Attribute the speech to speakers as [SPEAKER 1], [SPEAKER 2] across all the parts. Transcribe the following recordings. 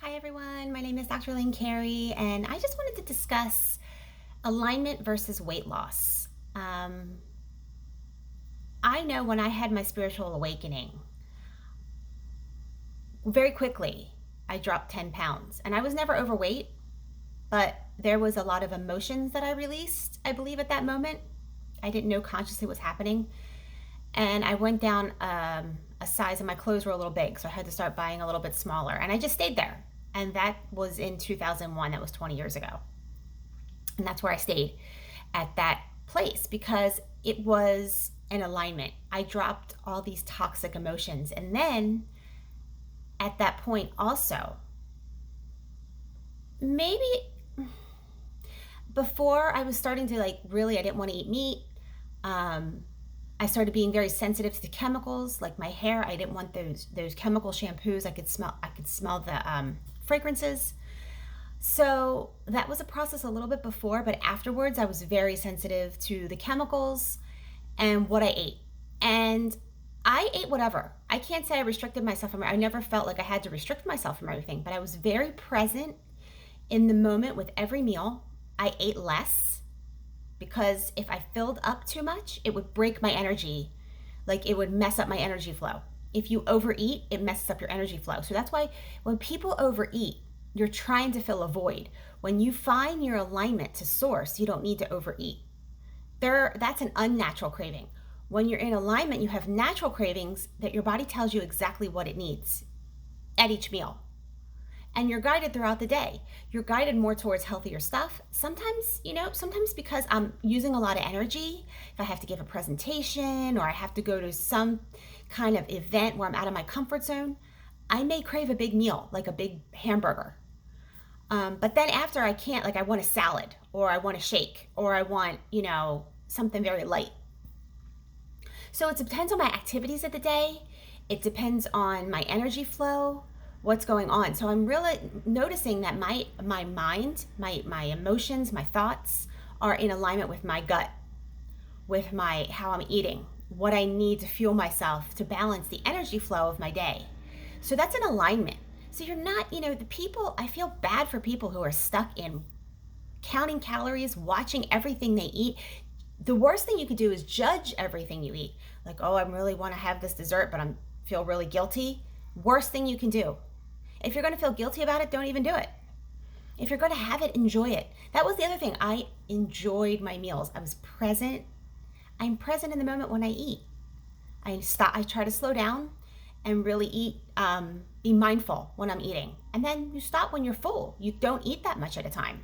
[SPEAKER 1] Hi everyone, my name is Dr. Lynn Carey, and I just wanted to discuss alignment versus weight loss. Um, I know when I had my spiritual awakening, very quickly I dropped 10 pounds, and I was never overweight, but there was a lot of emotions that I released, I believe, at that moment. I didn't know consciously what was happening, and I went down a size, and my clothes were a little big, so I had to start buying a little bit smaller, and I just stayed there. And that was in 2001, that was 20 years ago. And that's where I stayed at that place because it was an alignment. I dropped all these toxic emotions. And then at that point, also, maybe before I was starting to really, I didn't want to eat meat. Um, I started being very sensitive to the chemicals, like my hair. I didn't want those chemical shampoos. I could smell the fragrances. So that was a process a little bit before, but afterwards I was very sensitive to the chemicals and what I ate. And I ate whatever. I can't say I restricted myself from I never felt like I had to restrict myself from everything, but I was very present in the moment with every meal. I ate less because if I filled up too much, it would break my energy. Like it would mess up my energy flow. If you overeat, it messes up your energy flow. So that's why when people overeat, you're trying to fill a void. When you find your alignment to source, you don't need to overeat. That's an unnatural craving. When you're in alignment, you have natural cravings that your body tells you exactly what it needs at each meal. And you're guided throughout the day. You're guided more towards healthier stuff. Sometimes because I'm using a lot of energy, if I have to give a presentation or I have to go to some kind of event where I'm out of my comfort zone, I may crave a big meal, like a big hamburger. But then after I can't, like I want a salad or I want a shake or I want, something very light. So it depends on my activities of the day. It depends on my energy flow, what's going on. So I'm really noticing that my mind, my emotions, my thoughts are in alignment with my gut, with my how I'm eating, what I need to fuel myself to balance the energy flow of my day. So that's an alignment. So you're not, the people, I feel bad for people who are stuck in counting calories, watching everything they eat. The worst thing you could do is judge everything you eat. Like, oh, I really want to have this dessert, but I feel really guilty. Worst thing you can do. If you're going to feel guilty about it, don't even do it. If you're going to have it, enjoy it. That was the other thing. I enjoyed my meals. I was present. I'm present in the moment when I eat. I try to slow down and really eat, be mindful when I'm eating. And then you stop when you're full. You don't eat that much at a time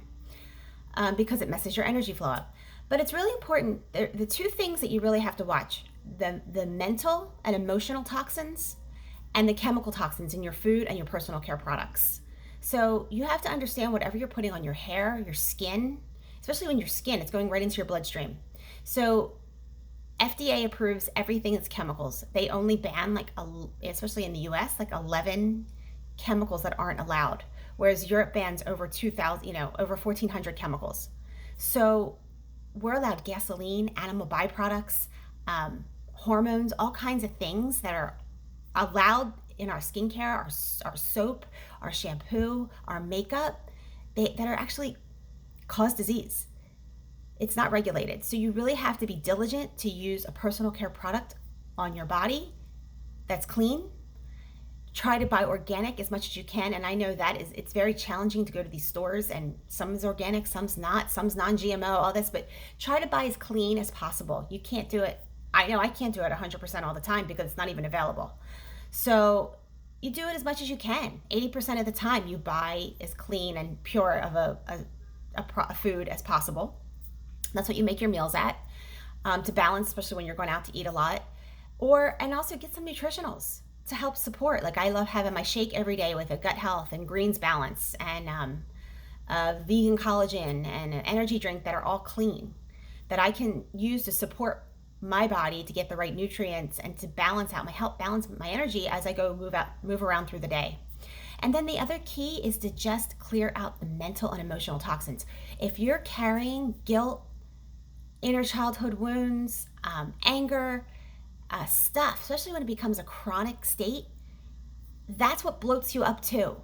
[SPEAKER 1] because it messes your energy flow up. But it's really important. The two things that you really have to watch, the mental and emotional toxins and the chemical toxins in your food and your personal care products. So you have to understand whatever you're putting on your hair, your skin, especially when your skin, it's going right into your bloodstream. So FDA approves everything that's chemicals. They only ban especially in the US, like 11 chemicals that aren't allowed, whereas Europe bans over 2,000, over 1,400 chemicals. So we're allowed gasoline, animal byproducts, hormones, all kinds of things that are allowed in our skincare, our soap, our shampoo, our makeup, that are actually cause disease. It's not regulated. So you really have to be diligent to use a personal care product on your body that's clean. Try to buy organic as much as you can. And I know it's very challenging to go to these stores and some is organic, some's not, some's non-GMO, all this, but try to buy as clean as possible. You can't do it. I know I can't do it 100% all the time because it's not even available. So you do it as much as you can. 80% of the time you buy as clean and pure of a food as possible. That's what you make your meals at, to balance, especially when you're going out to eat a lot. And also get some nutritionals to help support. Like I love having my shake every day with a gut health and greens balance and vegan collagen and an energy drink that are all clean that I can use to support my body to get the right nutrients and to help balance my energy as I go move around through the day. And then the other key is to just clear out the mental and emotional toxins. If you're carrying guilt, inner childhood wounds, anger, stuff, especially when it becomes a chronic state, that's what bloats you up too.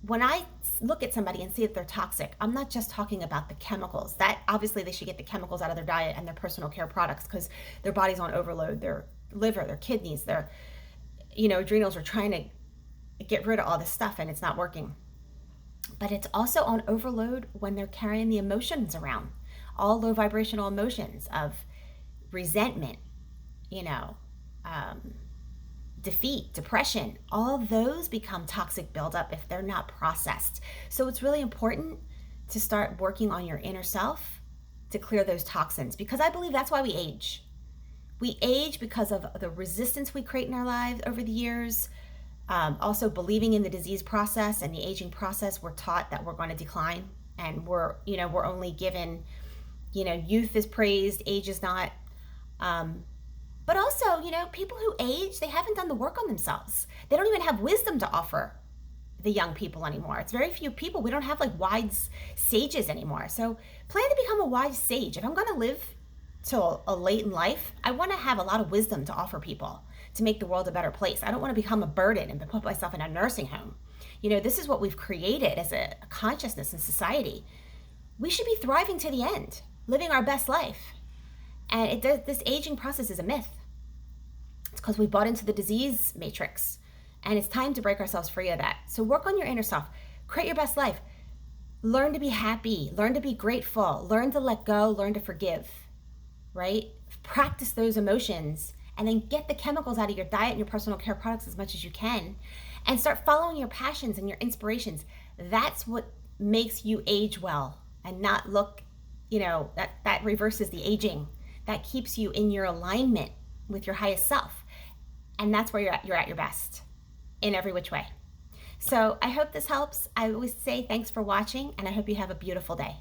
[SPEAKER 1] when I look at somebody and see that they're toxic, I'm not just talking about the chemicals. That obviously they should get the chemicals out of their diet and their personal care products because their body's on overload. Their liver, their kidneys, their adrenals are trying to get rid of all this stuff and it's not working. But it's also on overload when they're carrying the emotions around, all low vibrational emotions of resentment, you know, um, defeat, depression. All those become toxic buildup if they're not processed. So it's really important to start working on your inner self to clear those toxins, because I believe that's why we age. We age because of the resistance we create in our lives over the years. Also, believing in the disease process and the aging process, we're taught that we're going to decline, and we're only given, youth is praised, age is not. But also, people who age, they haven't done the work on themselves. They don't even have wisdom to offer the young people anymore. It's very few people. We don't have like wise sages anymore. So plan to become a wise sage. If I'm going to live till a late in life, I want to have a lot of wisdom to offer people to make the world a better place. I don't want to become a burden and put myself in a nursing home. This is what we've created as a consciousness in society. We should be thriving to the end, living our best life. And this aging process is a myth. It's because we bought into the disease matrix, and it's time to break ourselves free of that. So work on your inner self, create your best life, learn to be happy, learn to be grateful, learn to let go, learn to forgive, right? Practice those emotions, and then get the chemicals out of your diet and your personal care products as much as you can, and start following your passions and your inspirations. That's what makes you age well and not look, that reverses the aging. That keeps you in your alignment with your highest self. And that's where you're at your best in every which way. So I hope this helps. I always say thanks for watching, and I hope you have a beautiful day.